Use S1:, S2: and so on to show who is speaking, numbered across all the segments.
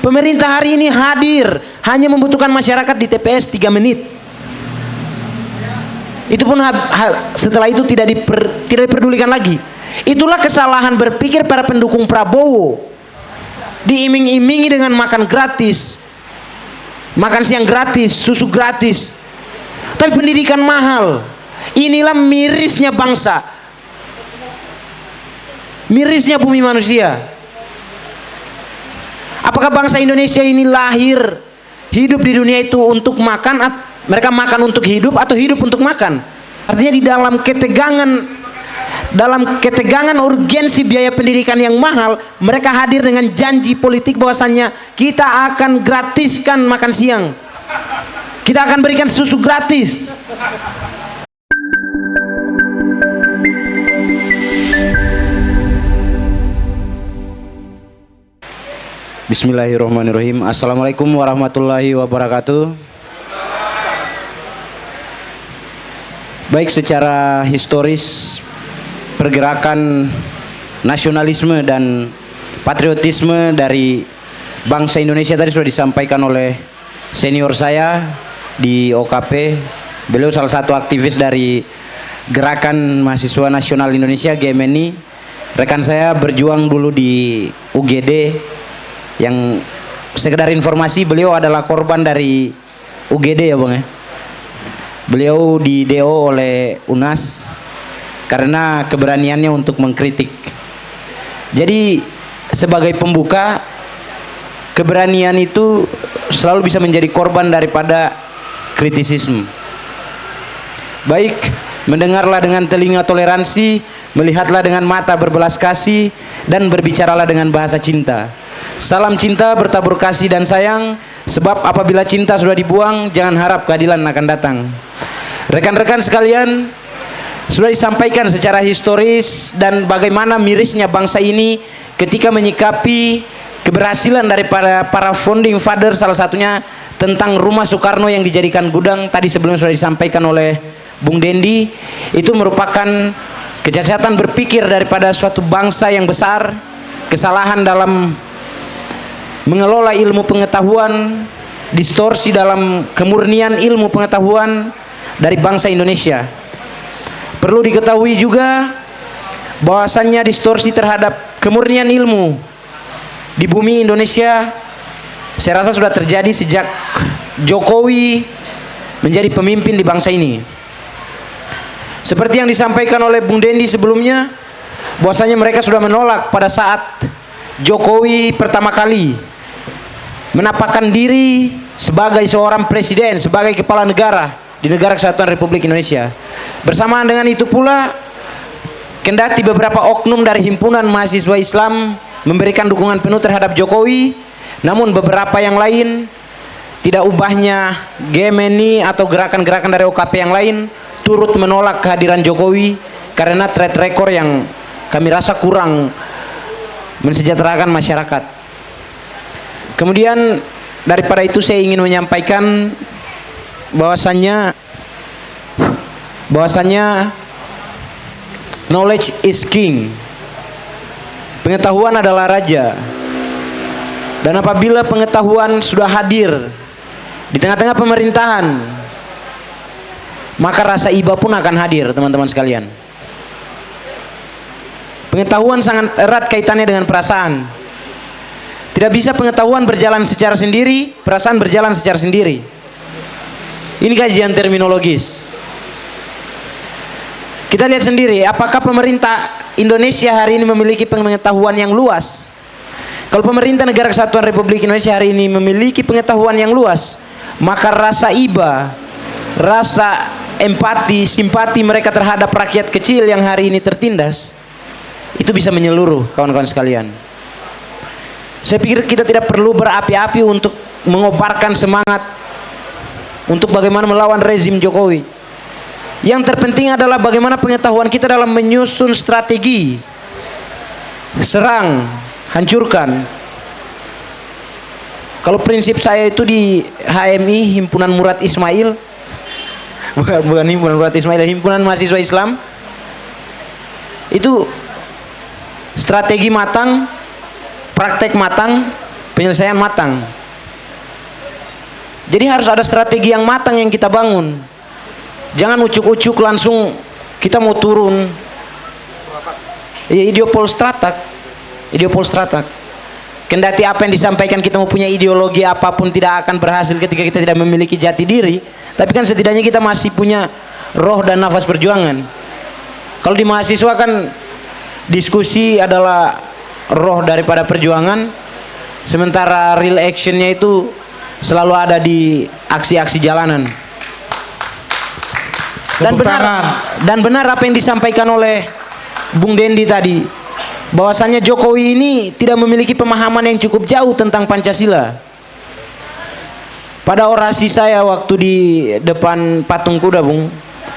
S1: Pemerintah hari ini hadir hanya membutuhkan masyarakat di TPS 3 menit. Itu pun setelah itu tidak diperdulikan lagi. Itulah kesalahan berpikir para pendukung Prabowo. Diiming-imingi dengan makan gratis, makan siang gratis, susu gratis, tapi pendidikan mahal. Inilah mirisnya bangsa, mirisnya bumi manusia. Apakah bangsa Indonesia ini lahir hidup di dunia itu untuk makan? Mereka makan untuk hidup atau hidup untuk makan? Artinya di dalam ketegangan urgensi biaya pendidikan yang mahal, mereka hadir dengan janji politik bahwasannya kita akan gratiskan makan siang, kita akan berikan susu gratis. Bismillahirrahmanirrahim. Assalamualaikum warahmatullahi wabarakatuh. Baik, secara historis pergerakan nasionalisme dan patriotisme dari bangsa Indonesia tadi sudah disampaikan oleh senior saya di OKP. Beliau salah satu aktivis dari Gerakan Mahasiswa Nasional Indonesia GMNI. Rekan saya berjuang dulu di UGD. Yang sekedar informasi, beliau adalah korban dari UGD ya Bang ya. Beliau di DO oleh UNAS karena keberaniannya untuk mengkritik. Jadi sebagai pembuka, keberanian itu selalu bisa menjadi korban daripada kritisisme. Baik, mendengarlah dengan telinga toleransi, melihatlah dengan mata berbelas kasih, dan berbicaralah dengan bahasa cinta. Salam cinta bertabur kasih dan sayang, sebab apabila cinta sudah dibuang, jangan harap keadilan akan datang. Rekan-rekan sekalian, sudah disampaikan secara historis dan bagaimana mirisnya bangsa ini ketika menyikapi keberhasilan daripada para founding father, salah satunya tentang rumah Soekarno yang dijadikan gudang. Tadi sebelum sudah disampaikan oleh Bung Dendi, itu merupakan kecacatan berpikir daripada suatu bangsa yang besar, kesalahan dalam mengelola ilmu pengetahuan, distorsi dalam kemurnian ilmu pengetahuan dari bangsa Indonesia. Perlu diketahui juga bahwasannya distorsi terhadap kemurnian ilmu di bumi Indonesia saya rasa sudah terjadi sejak Jokowi menjadi pemimpin di bangsa ini. Seperti yang disampaikan oleh Bung Dendi sebelumnya, bahwasanya mereka sudah menolak pada saat Jokowi pertama kali menampakkan diri sebagai seorang presiden, sebagai kepala negara di Negara Kesatuan Republik Indonesia. Bersamaan dengan itu pula, kendati beberapa oknum dari himpunan mahasiswa Islam memberikan dukungan penuh terhadap Jokowi, namun beberapa yang lain, tidak ubahnya GMNI atau gerakan-gerakan dari OKP yang lain turut menolak kehadiran Jokowi karena track record yang kami rasa kurang mensejahterakan masyarakat. Kemudian daripada itu saya ingin menyampaikan bahwasannya knowledge is king. Pengetahuan adalah raja. Dan apabila pengetahuan sudah hadir di tengah-tengah pemerintahan, maka rasa iba pun akan hadir, teman-teman sekalian. Pengetahuan sangat erat kaitannya dengan perasaan. Tidak bisa pengetahuan berjalan secara sendiri, perasaan berjalan secara sendiri. Ini kajian terminologis. Kita lihat sendiri, apakah pemerintah Indonesia hari ini memiliki pengetahuan yang luas? Kalau pemerintah Negara Kesatuan Republik Indonesia hari ini memiliki pengetahuan yang luas, maka rasa iba, rasa empati, simpati mereka terhadap rakyat kecil yang hari ini tertindas, itu bisa menyeluruh, kawan-kawan sekalian. Saya pikir kita tidak perlu berapi-api untuk mengobarkan semangat untuk bagaimana melawan rezim Jokowi. Yang terpenting adalah bagaimana pengetahuan kita dalam menyusun strategi serang, hancurkan. Kalau prinsip saya itu di HMI, Himpunan Murad Ismail, bukan Himpunan Murad Ismail, Himpunan Mahasiswa Islam, itu strategi matang, praktek matang, penyelesaian matang. Jadi harus ada strategi yang matang yang kita bangun. Jangan ucuk-ucuk langsung kita mau turun. Ideopol stratak. Kendati apa yang disampaikan kita mau punya ideologi apapun tidak akan berhasil ketika kita tidak memiliki jati diri. Tapi kan setidaknya kita masih punya roh dan nafas perjuangan. Kalau di mahasiswa kan diskusi adalah roh daripada perjuangan, sementara real actionnya itu selalu ada di aksi-aksi jalanan. Dan benar apa yang disampaikan oleh Bung Dendi tadi, bahwasanya Jokowi ini tidak memiliki pemahaman yang cukup jauh tentang Pancasila. Pada orasi saya waktu di depan patung kuda, Bung,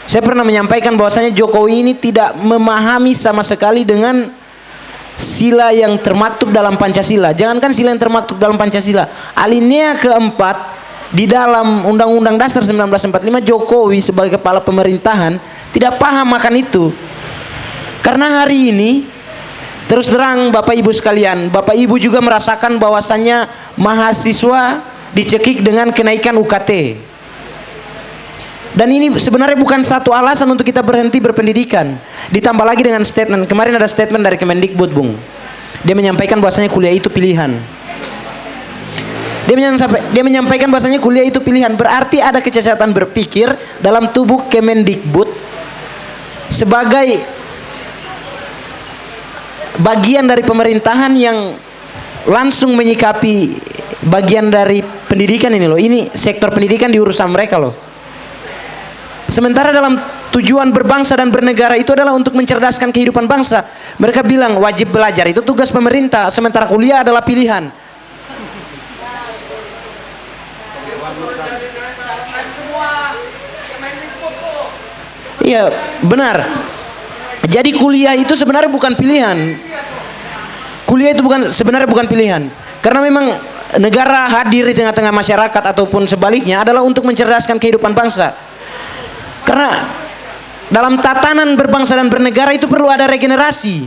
S1: saya pernah menyampaikan bahwasanya Jokowi ini tidak memahami sama sekali dengan sila yang termaktub dalam Pancasila. Jangankan sila yang termaktub dalam Pancasila, alinea keempat di dalam Undang-Undang Dasar 1945, Jokowi sebagai kepala pemerintahan tidak paham akan itu. Karena hari ini terus terang Bapak Ibu sekalian, Bapak Ibu juga merasakan bahwasannya mahasiswa dicekik dengan kenaikan UKT. Dan ini sebenarnya bukan satu alasan untuk kita berhenti berpendidikan. Ditambah lagi dengan statement, kemarin ada statement dari Kemendikbud, Bung. Dia menyampaikan bahwasanya kuliah itu pilihan. Dia menyampaikan bahwasanya kuliah itu pilihan. Berarti ada kecacatan berpikir dalam tubuh Kemendikbud sebagai bagian dari pemerintahan yang langsung menyikapi bagian dari pendidikan ini loh. Ini sektor pendidikan di urusan mereka loh. Sementara dalam tujuan berbangsa dan bernegara itu adalah untuk mencerdaskan kehidupan bangsa. Mereka bilang wajib belajar itu tugas pemerintah, sementara kuliah adalah pilihan. Iya, benar. Jadi kuliah itu sebenarnya bukan pilihan. Kuliah itu sebenarnya bukan pilihan. Karena memang negara hadir di tengah-tengah masyarakat ataupun sebaliknya adalah untuk mencerdaskan kehidupan bangsa. Karena dalam tatanan berbangsa dan bernegara itu perlu ada regenerasi.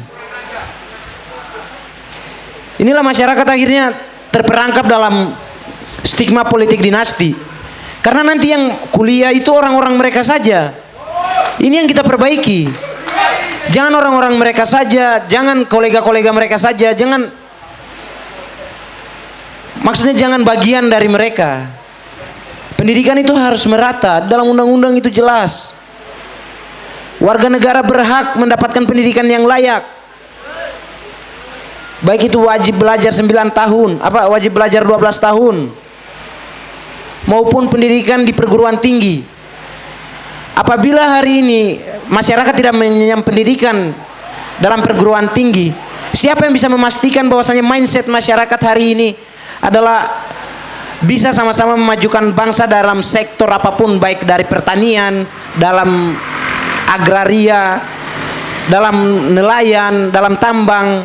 S1: Inilah masyarakat akhirnya terperangkap dalam stigma politik dinasti. Karena nanti yang kuliah itu orang-orang mereka saja. Ini yang kita perbaiki. Jangan orang-orang mereka saja, jangan kolega-kolega mereka saja, maksudnya jangan bagian dari mereka. Pendidikan itu harus merata, dalam undang-undang itu jelas. Warga negara berhak mendapatkan pendidikan yang layak. Baik itu wajib belajar 9 tahun, wajib belajar 12 tahun, maupun pendidikan di perguruan tinggi. Apabila hari ini masyarakat tidak mengenyam pendidikan dalam perguruan tinggi, siapa yang bisa memastikan bahwasanya mindset masyarakat hari ini adalah bisa sama-sama memajukan bangsa dalam sektor apapun, baik dari pertanian, dalam agraria, dalam nelayan, dalam tambang.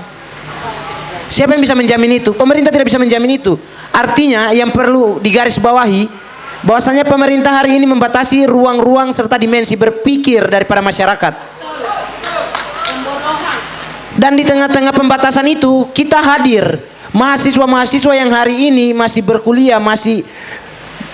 S1: Siapa yang bisa menjamin itu? Pemerintah tidak bisa menjamin itu. Artinya yang perlu digarisbawahi bahwasanya pemerintah hari ini membatasi ruang-ruang serta dimensi berpikir daripada masyarakat. Dan di tengah-tengah pembatasan itu kita hadir. Mahasiswa-mahasiswa yang hari ini masih berkuliah, masih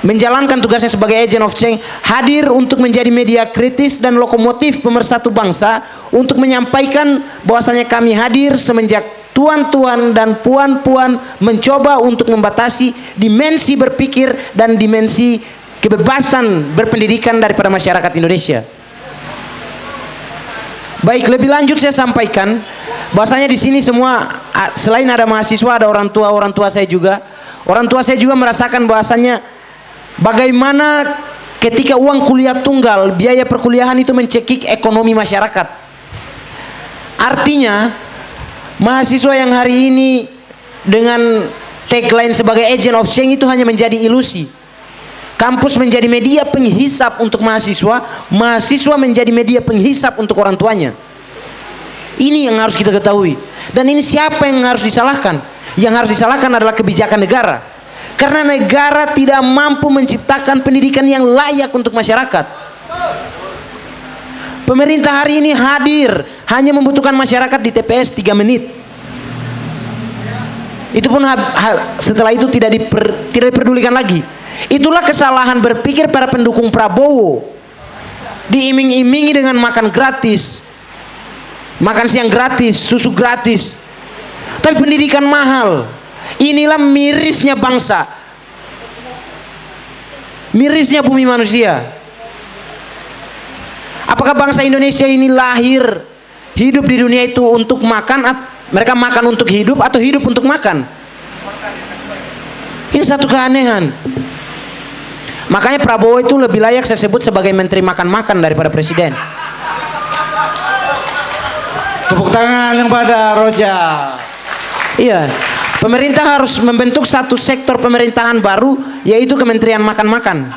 S1: menjalankan tugasnya sebagai agent of change, hadir untuk menjadi media kritis dan lokomotif pemersatu bangsa untuk menyampaikan bahwasanya kami hadir semenjak tuan-tuan dan puan-puan mencoba untuk membatasi dimensi berpikir dan dimensi kebebasan berpendidikan daripada masyarakat Indonesia. Baik, lebih lanjut saya sampaikan bahwasanya di sini semua selain ada mahasiswa, ada orang tua saya juga. Orang tua saya juga merasakan bahwasanya bagaimana ketika uang kuliah tunggal, biaya perkuliahan itu mencekik ekonomi masyarakat. Artinya mahasiswa yang hari ini dengan tagline sebagai agent of change itu hanya menjadi ilusi. Kampus menjadi media penghisap untuk mahasiswa, mahasiswa menjadi media penghisap untuk orang tuanya. Ini yang harus kita ketahui. Dan ini siapa yang harus disalahkan? Yang harus disalahkan adalah kebijakan negara. Karena negara tidak mampu menciptakan pendidikan yang layak untuk masyarakat. Pemerintah hari ini hadir hanya membutuhkan masyarakat di TPS 3 menit. Itu pun setelah itu tidak diperdulikan lagi. Itulah kesalahan berpikir para pendukung Prabowo. Diiming-imingi dengan makan gratis, makan siang gratis, susu gratis, tapi pendidikan mahal. Inilah mirisnya bangsa, mirisnya bumi manusia. Apakah bangsa Indonesia ini lahir hidup di dunia itu untuk makan? Mereka makan untuk hidup atau hidup untuk makan? Ini satu keanehan. Makanya Prabowo itu lebih layak saya sebut sebagai menteri makan-makan daripada presiden.
S2: Tepuk tangan kepada Roja.
S1: Iya, pemerintah harus membentuk satu sektor pemerintahan baru, yaitu Kementerian Makan-Makan.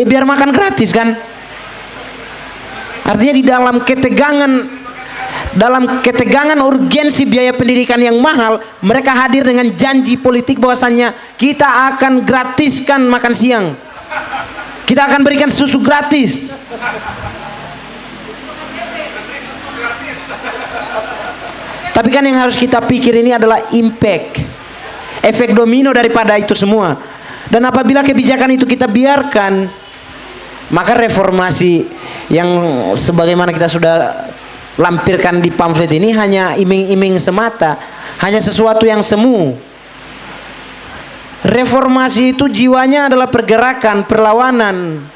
S1: Biar makan gratis kan. Artinya di dalam ketegangan urgensi biaya pendidikan yang mahal, mereka hadir dengan janji politik bahwasannya kita akan gratiskan makan siang, kita akan berikan susu gratis. Tapi kan yang harus kita pikir ini adalah impact, efek domino daripada itu semua. Dan apabila kebijakan itu kita biarkan, maka reformasi yang sebagaimana kita sudah lampirkan di pamflet ini hanya iming-iming semata, hanya sesuatu yang semu. Reformasi itu jiwanya adalah pergerakan, perlawanan.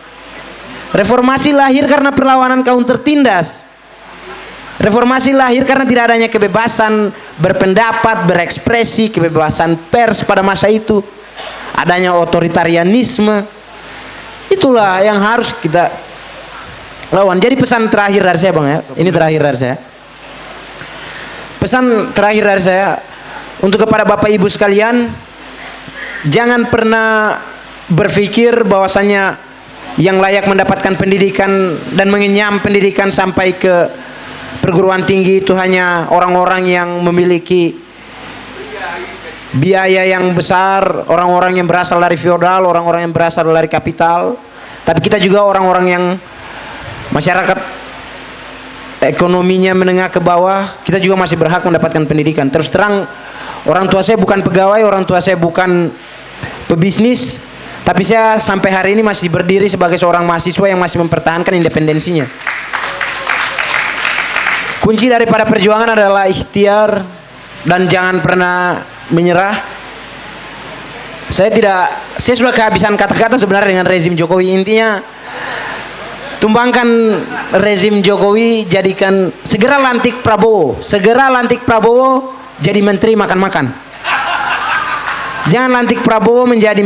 S1: Reformasi lahir karena perlawanan kaum tertindas. Reformasi lahir karena tidak adanya kebebasan berpendapat, berekspresi, kebebasan pers pada masa itu. Adanya otoritarianisme. Itulah yang harus kita lawan. Jadi pesan terakhir dari saya Bang ya. Ini terakhir dari saya. Pesan terakhir dari saya untuk kepada Bapak Ibu sekalian, jangan pernah berpikir bahwasanya yang layak mendapatkan pendidikan dan mengenyam pendidikan sampai ke perguruan tinggi itu hanya orang-orang yang memiliki biaya yang besar, orang-orang yang berasal dari feodal, orang-orang yang berasal dari kapital. Tapi kita juga orang-orang yang masyarakat ekonominya menengah ke bawah, kita juga masih berhak mendapatkan pendidikan. Terus terang, orang tua saya bukan pegawai, orang tua saya bukan pebisnis, tapi saya sampai hari ini masih berdiri sebagai seorang mahasiswa yang masih mempertahankan independensinya. Kunci daripada perjuangan adalah ikhtiar dan jangan pernah menyerah. Saya sudah kehabisan kata-kata sebenarnya dengan rezim Jokowi. Intinya, tumbangkan rezim Jokowi, jadikan segera lantik Prabowo, jadi menteri makan-makan. Jangan lantik Prabowo menjadi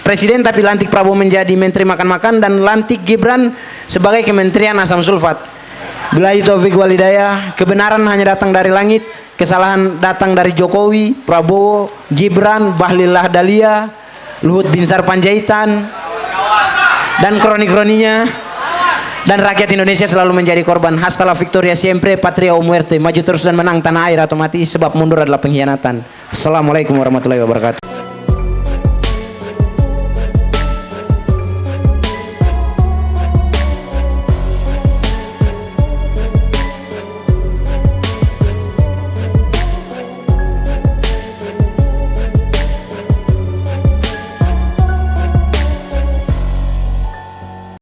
S1: presiden, tapi lantik Prabowo menjadi menteri makan-makan, dan lantik Gibran sebagai kementerian asam sulfat. Billahi taufik wal hidayah. Kebenaran hanya datang dari langit, kesalahan datang dari Jokowi, Prabowo, Gibran, Bahlil Lahadalia, Luhut Binsar Panjaitan, dan kroni-kroninya. Dan rakyat Indonesia selalu menjadi korban. Hasta la victoria siempre, patria o muerte. Maju terus dan menang, tanah air atau mati, sebab mundur adalah pengkhianatan. Assalamualaikum warahmatullahi wabarakatuh.